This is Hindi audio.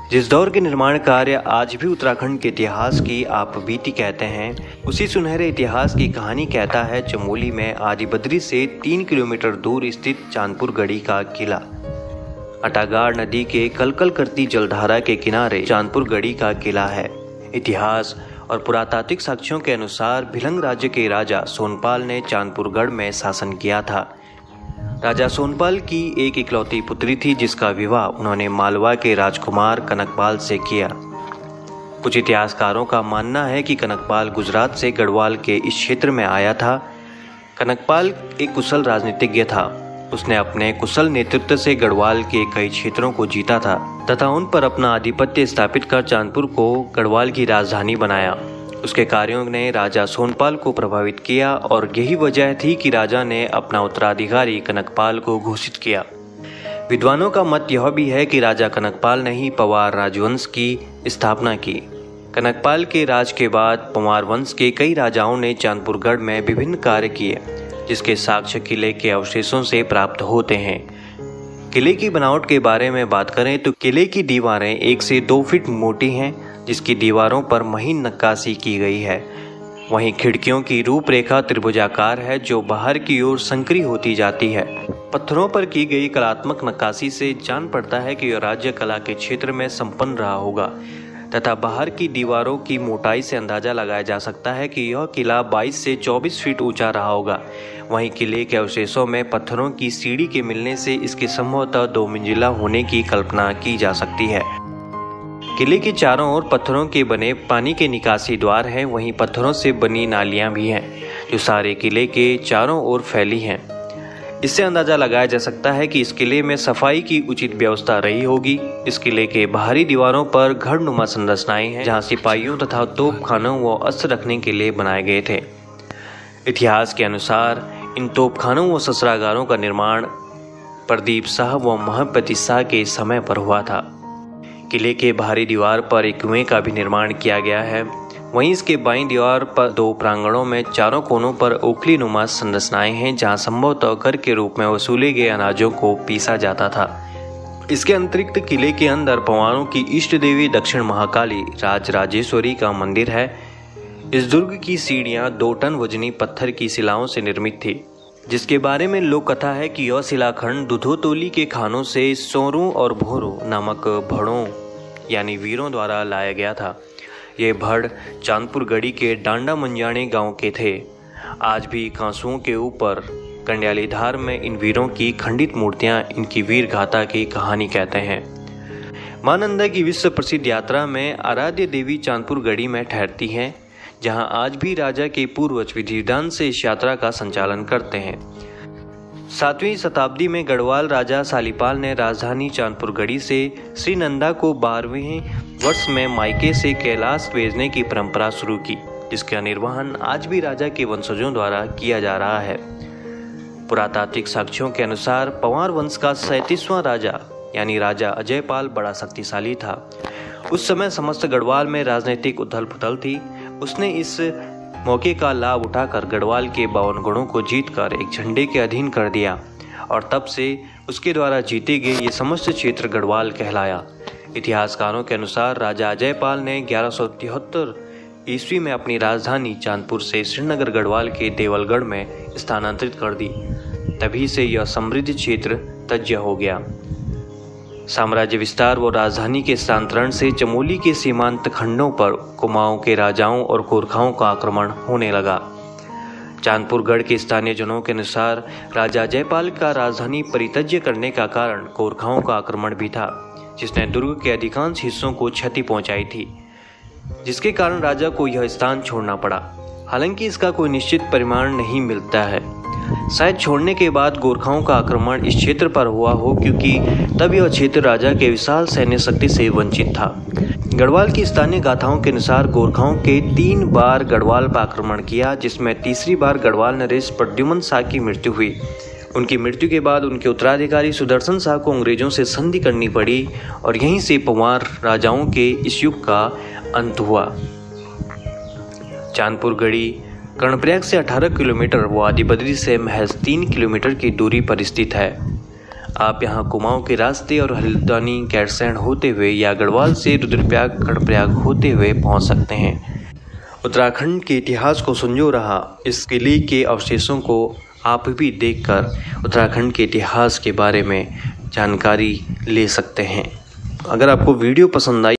जिस दौर के निर्माण कार्य आज भी उत्तराखंड के इतिहास की आप बीती कहते हैं, उसी सुनहरे इतिहास की कहानी कहता है चमोली में आदि बद्री से 3 किलोमीटर दूर स्थित चांदपुर गढ़ी का किला। अटागाड़ नदी के कलकल करती जलधारा के किनारे चांदपुर गढ़ी का किला है। इतिहास और पुरातात्विक साक्ष्यों के अनुसार भिलंग राज्य के राजा सोनपाल ने चांदपुरगढ़ में शासन किया था। राजा सोनपाल की एक इकलौती पुत्री थी जिसका विवाह उन्होंने मालवा के राजकुमार कनकपाल से किया। कुछ इतिहासकारों का मानना है कि कनकपाल गुजरात से गढ़वाल के इस क्षेत्र में आया था। कनकपाल एक कुशल राजनीतिज्ञ था। उसने अपने कुशल नेतृत्व से गढ़वाल के कई क्षेत्रों को जीता था तथा उन पर अपना आधिपत्य स्थापित कर चांदपुर को गढ़वाल की राजधानी बनाया। उसके कार्यों ने राजा सोनपाल को प्रभावित किया और यही वजह थी कि राजा ने अपना उत्तराधिकारी कनकपाल को घोषित किया। विद्वानों का मत यह भी है कि राजा कनकपाल ने ही पवार राजवंश की स्थापना की। कनकपाल के राज के बाद पवार वंश के कई राजाओं ने चांदपुरगढ़ में विभिन्न कार्य किए, जिसके साक्ष्य किले के अवशेषों से प्राप्त होते हैं। किले की बनावट के बारे में बात करें तो किले की दीवारें 1 से 2 फीट मोटी हैं, जिसकी दीवारों पर महीन नक्काशी की गई है। वहीं खिड़कियों की रूपरेखा त्रिभुजाकार है जो बाहर की ओर संकरी होती जाती है। पत्थरों पर की गई कलात्मक नक्काशी से जान पड़ता है कि यह राज्य कला के क्षेत्र में संपन्न रहा होगा तथा बाहर की दीवारों की मोटाई से अंदाजा लगाया जा सकता है कि यह किला 22 से 24 फीट ऊंचा रहा होगा। वहीं किले के अवशेषों में पत्थरों की सीढ़ी के मिलने से इसके संभवतः 2 मंजिला होने की कल्पना की जा सकती है। किले के चारों ओर पत्थरों के बने पानी के निकासी द्वार हैं। वहीं पत्थरों से बनी नालियां भी हैं जो सारे किले के चारों ओर फैली हैं। इससे अंदाजा लगाया जा सकता है कि इस किले में सफाई की उचित व्यवस्था रही होगी। इस किले के बाहरी दीवारों पर घड़नुमा संरचनाएं हैं जहां सिपाहियों तथा तोपखानों व अस्त्र रखने के लिए बनाए गए थे। इतिहास के अनुसार इन तोपखानों व शस्त्रागारों का निर्माण प्रदीप शाह व महापति शाह के समय पर हुआ था। किले के बाहरी दीवार पर एक कुएं का भी निर्माण किया गया है। वहीं इसके बाईं दीवार पर 2 प्रांगणों में चारों कोनों पर ओखली नुमा संरचनाएं हैं जहां संभवतः कर के रूप में वसूले गए अनाजों को पीसा जाता था। इसके अतिरिक्त किले के अंदर पवारों की इष्ट देवी दक्षिण महाकाली राजराजेश्वरी का मंदिर है। इस दुर्ग की सीढ़ियां 2 टन वजनी पत्थर की शिलाओं से निर्मित थी, जिसके बारे में लोक कथा है कि यह शिलाखंड दुधोतोली के खानों से सोरों और भोरों नामक भड़ों यानी वीरों द्वारा लाया गया था। ये भड़ चांदपुर गढ़ी के डांडा मंजाणे गांव के थे। आज भी कांसुओं के ऊपर कंडियाली धार में इन वीरों की खंडित मूर्तियां इनकी वीर गाथा की कहानी कहते हैं। मां नंदा की विश्व प्रसिद्ध यात्रा में आराध्य देवी चांदपुर गढ़ी में ठहरती हैं, जहां आज भी राजा के पूर्वज विधि विधान से इस यात्रा का संचालन करते हैं। 7वीं शताब्दी में गढ़वाल राजा सालीपाल ने राजधानी चांदपुर गढ़ी से श्री नंदा को 12वें वर्ष में मायके से कैलाश भेजने की परंपरा शुरू की, जिसका निर्वहन आज भी राजा के वंशजों द्वारा किया जा रहा है। पुरातात्विक साक्ष्यों के अनुसार पवार वंश का 37वां राजा यानी राजा अजयपाल बड़ा शक्तिशाली था। उस समय समस्त गढ़वाल में राजनीतिक उथल पुथल थी। उसने इस मौके का लाभ उठाकर गढ़वाल के 52 गढ़ों को जीतकर एक झंडे के अधीन कर दिया और तब से उसके द्वारा जीते गए ये समस्त क्षेत्र गढ़वाल कहलाया। इतिहासकारों के अनुसार राजा अजयपाल ने 1173 ईस्वी में अपनी राजधानी चांदपुर से श्रीनगर गढ़वाल के देवलगढ़ में स्थानांतरित कर दी। तभी से यह समृद्ध क्षेत्र तज्य हो गया। साम्राज्य विस्तार व राजधानी के स्थानांतरण से चमोली के सीमांत खंडों पर कुमाऊं के राजाओं और गोरखाओं का आक्रमण होने लगा। चांदपुरगढ़ के स्थानीय जनों के अनुसार राजा जयपाल का राजधानी परित्यज्य करने का कारण गोरखाओं का आक्रमण भी था, जिसने दुर्ग के अधिकांश हिस्सों को क्षति पहुंचाई थी, जिसके कारण राजा को यह स्थान छोड़ना पड़ा। हालांकि इसका कोई निश्चित परिमाण नहीं मिलता है। शायद छोड़ने के बाद गोरखाओं का आक्रमण इस क्षेत्र पर हुआ हो, क्योंकि तब यह क्षेत्र राजा के विशाल सैन्य शक्ति से वंचित था। गढ़वाल की स्थानीय गाथाओं के अनुसार गोरखाओं के 3 बार गढ़वाल पर आक्रमण किया, जिसमें तीसरी बार गढ़वाल नरेश प्रद्युमन शाह की मृत्यु हुई। उनकी मृत्यु के बाद उनके उत्तराधिकारी सुदर्शन शाह को अंग्रेजों से संधि करनी पड़ी और यहीं से पवार राजाओं के इस युग का अंत हुआ। चांदपुर गढ़ी कर्णप्रयाग से 18 किलोमीटर व आदिबद्री से महज 3 किलोमीटर की दूरी पर स्थित है। आप यहाँ कुमाऊं के रास्ते और हल्द्वानी गैरसैंण होते हुए या गढ़वाल से रुद्रप्रयाग कर्णप्रयाग होते हुए पहुँच सकते हैं। उत्तराखंड के इतिहास को संजो रहा इस किले के अवशेषों को आप भी देखकर उत्तराखंड के इतिहास के बारे में जानकारी ले सकते हैं। अगर आपको वीडियो पसंद आई